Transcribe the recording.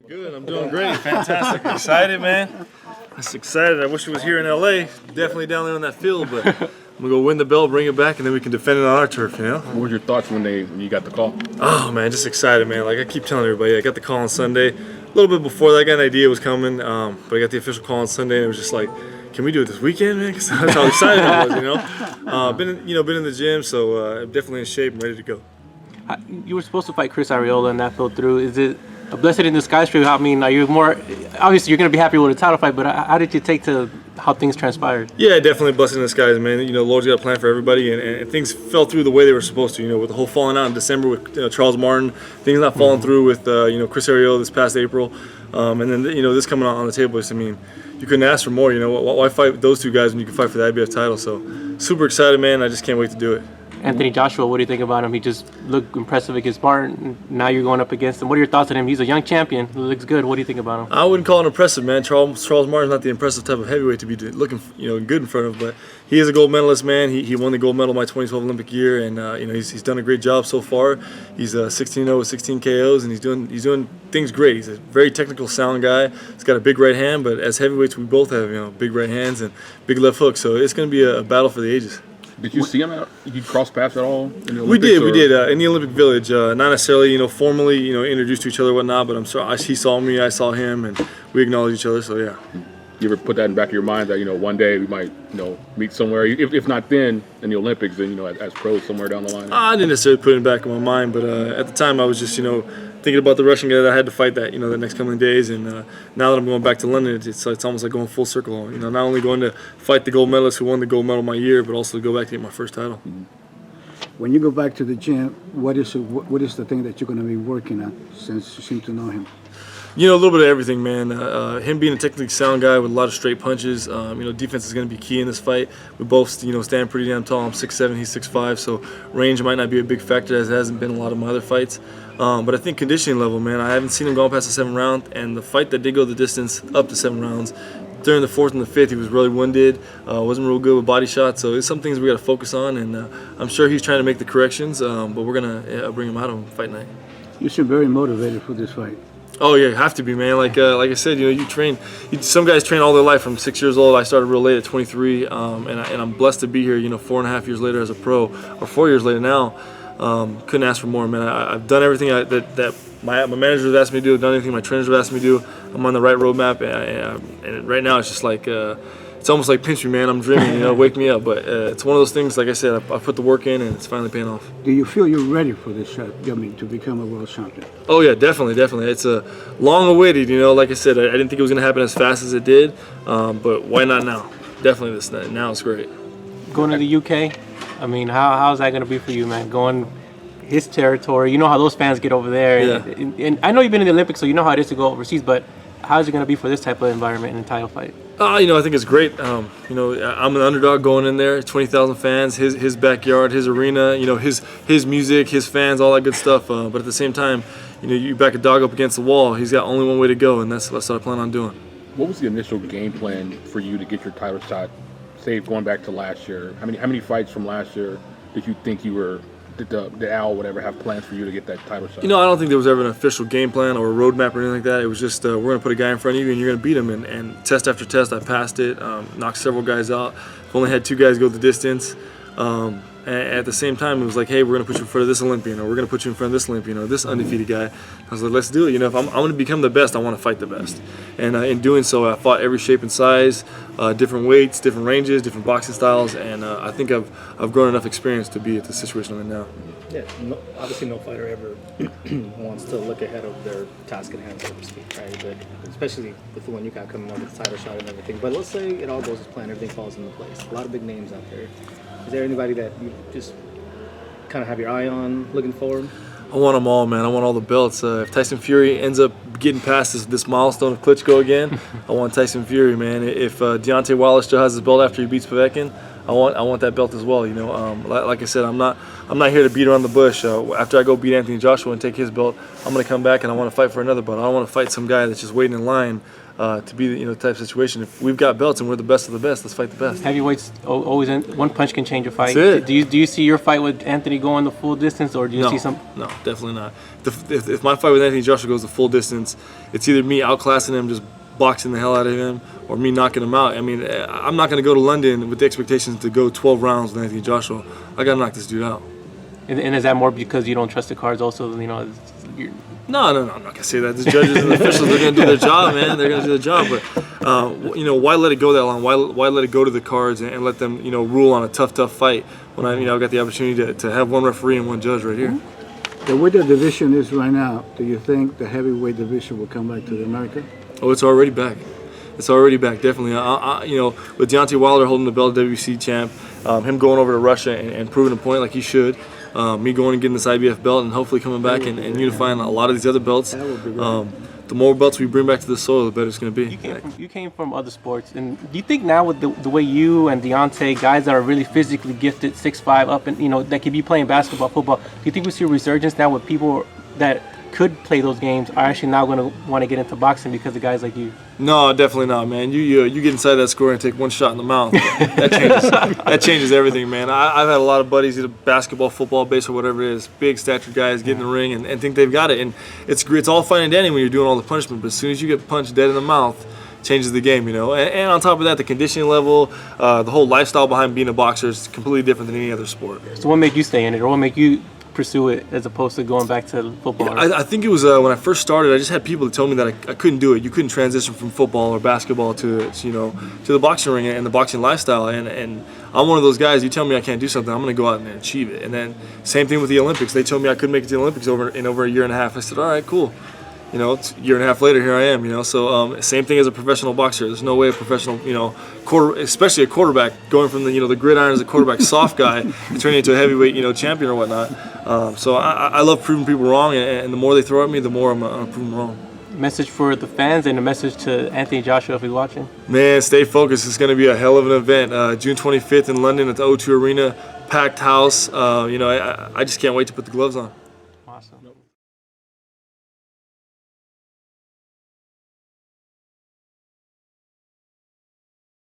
Good, I'm doing great. Fantastic. Excited, man. Just excited. I wish it was here in LA. Definitely down there on that field, but I'm gonna go win the belt, bring it back, and then we can defend it on our turf, you know? What were your thoughts when you got the call? Oh man, just excited, man. Like I keep telling everybody, I got the call on Sunday. A little bit before that, I got an idea it was coming, but I got the official call on Sunday, and it was just like, can we do it this weekend, man? Because that's how excited I was, you know? Been in the gym, so I'm definitely in shape and ready to go. You were supposed to fight Chris Arreola, and that fell through. Is it a blessing in disguise for you? I mean, are you more, obviously you're going to be happy with a title fight, but how did you take to how things transpired? Yeah, definitely a blessing in disguise, man. You know, the Lord's got a plan for everybody, and things fell through the way they were supposed to. You know, with the whole falling out in December with Charles Martin, things not falling through with Chris Arreola this past April, and then this coming out on the table. I mean, you couldn't ask for more. You know, why fight those two guys when you can fight for the IBF title? So, super excited, man. I just can't wait to do it. Anthony Joshua, what do you think about him? He just looked impressive against Martin. Now you're going up against him. What are your thoughts on him? He's a young champion. He looks good. What do you think about him? I wouldn't call it impressive, man. Charles Martin's not the impressive type of heavyweight to be looking, good in front of. But he is a gold medalist, man. He won the gold medal my 2012 Olympic year, and he's done a great job so far. He's 16-0 with 16 KOs, and he's doing things great. He's a very technical, sound guy. He's got a big right hand, but as heavyweights, we both have big right hands and big left hooks. So it's going to be a battle for the ages. Did you see him out? Did you cross paths at all in the Olympics? We did in the Olympic Village. Not necessarily, formally, introduced to each other or whatnot, but he saw me, I saw him, and we acknowledged each other. So yeah. You ever put that in the back of your mind that one day we might meet somewhere, if not then in the Olympics, then as pros somewhere down the line? I didn't necessarily put it in the back of my mind, but at the time I was just thinking about the Russian guy that I had to fight that the next coming days, and now that I'm going back to London, it's almost like going full circle. Not only going to fight the gold medalist who won the gold medal my year, but also to go back to get my first title. When you go back to the gym, what is the thing that you're going to be working on, since you seem to know him? A little bit of everything, man. Him being a technically sound guy with a lot of straight punches. Defense is going to be key in this fight. We both, stand pretty damn tall. I'm 6'7", he's 6'5", so range might not be a big factor, as it hasn't been in a lot of my other fights. But I think conditioning level, man, I haven't seen him go past the 7th round, and the fight that did go the distance up to 7 rounds, during the 4th and the 5th, he was really winded, wasn't real good with body shots, so it's some things we got to focus on, and I'm sure he's trying to make the corrections, but we're going to bring him out on fight night. You seem very motivated for this fight. Oh yeah, you have to be, man. Like I said, you train. Some guys train all their life from 6 years old. I started real late at 23, and I'm blessed to be here. 4.5 years later as a pro, or 4 years later now. Couldn't ask for more, man. I've done everything that my managers have asked me to do. I've done anything my trainers have asked me to do. I'm on the right roadmap, and right now it's just like it's almost like pinch me, man. I'm dreaming, wake me up. But it's one of those things. Like I said, I put the work in, and it's finally paying off. Do you feel you're ready for this shot? To become a world champion? Oh yeah, definitely. It's a long awaited. Like I said, I didn't think it was gonna happen as fast as it did. But why not now? Definitely now it's great. Going to the UK, I mean, how's that gonna be for you, man? Going his territory. You know how those fans get over there. Yeah. And I know you've been in the Olympics, so you know how it is to go overseas. But how's it gonna be for this type of environment in a title fight? I think it's great. I'm an underdog going in there, 20,000 fans, his backyard, his arena, his music, his fans, all that good stuff. But at the same time, you back a dog up against the wall. He's got only one way to go, and that's what I plan on doing. What was the initial game plan for you to get your title shot? Say going back to last year, how many fights from last year did you think did the Owl whatever have plans for you to get that title shot? I don't think there was ever an official game plan or a roadmap or anything like that. It was just we're going to put a guy in front of you and you're going to beat him. And test after test, I passed it, knocked several guys out. I've only had 2 guys go the distance. And at the same time, it was like, hey, we're going to put you in front of this Olympian, or we're going to put you in front of this Olympian, or this undefeated guy. I was like, let's do it. If I'm going to become the best, I want to fight the best. And in doing so, I fought every shape and size, different weights, different ranges, different boxing styles, and I think I've grown enough experience to be at the situation I'm in now. Yeah, obviously no fighter ever wants to look ahead of their task at hand, so to speak, right? But especially with the one you got coming up with the title shot and everything. But let's say it all goes as planned, everything falls into place. A lot of big names out there. Is there anybody that you just kind of have your eye on, looking forward? I want them all, man. I want all the belts. If Tyson Fury ends up getting past this milestone of Klitschko again, I want Tyson Fury, man. If Deontay Wilder still has his belt after he beats Povetkin, I want that belt as well. You know, like I said, I'm not here to beat around the bush. After I go beat Anthony Joshua and take his belt, I'm gonna come back and I want to fight for another belt. I don't want to fight some guy that's just waiting in line to be the type of situation. If we've got belts and we're the best of the best, let's fight the best. Heavyweights always one punch can change a fight. That's it. Do you see your fight with Anthony going the full distance, or do you see some? No, definitely not. If my fight with Anthony Joshua goes the full distance, it's either me outclassing him, just boxing the hell out of him, or me knocking him out. I mean, I'm not going to go to London with the expectations to go 12 rounds with Anthony Joshua. I got to knock this dude out. And is that more because you don't trust the cards? Also, you know. No, I'm not gonna say that. The judges and the officials, they're gonna do their job, man. They're gonna do their job. But why let it go that long? Why let it go to the cards and let them rule on a tough fight when I've got the opportunity to have one referee and one judge right here. The way the division is right now, do you think the heavyweight division will come back to America? Oh, it's already back. It's already back, definitely. With Deontay Wilder holding the belt, WBC champ, him going over to Russia and proving a point like he should. Me going and getting this IBF belt and hopefully coming back and unifying a lot of these other belts. The more belts we bring back to the soil, the better it's going to be. You came from other sports, and do you think now with the way you and Deontay, guys that are really physically gifted, 6'5", up and that could be playing basketball, football, do you think we see a resurgence now with people that could play those games are actually now going to want to get into boxing because of guys like you? No, definitely not, man. You get inside that score and take one shot in the mouth. That changes everything, man. I've had a lot of buddies, either basketball, football, base, or whatever it is, big statured guys get in the ring and think they've got it. And it's all fine and dandy when you're doing all the punishment, but as soon as you get punched dead in the mouth, changes the game, And on top of that, the conditioning level, the whole lifestyle behind being a boxer is completely different than any other sport. So what made you stay in it, or what made you pursue it as opposed to going back to football? I think it was when I first started. I just had people that told me that I couldn't do it. You couldn't transition from football or basketball to the boxing ring and the boxing lifestyle. And I'm one of those guys. You tell me I can't do something, I'm going to go out and achieve it. And then same thing with the Olympics. They told me I couldn't make it to the Olympics in over a year and a half. I said, all right, cool. It's a year and a half later, here I am. So same thing as a professional boxer. There's no way a professional, especially a quarterback, going from the gridiron as a quarterback soft guy and turning into a heavyweight, champion or whatnot. So I love proving people wrong, and the more they throw at me, the more I'm gonna prove them wrong. Message for the fans and a message to Anthony Joshua if he's watching. Man, stay focused. It's gonna be a hell of an event. June 25th in London at the O2 Arena, packed house. I just can't wait to put the gloves on.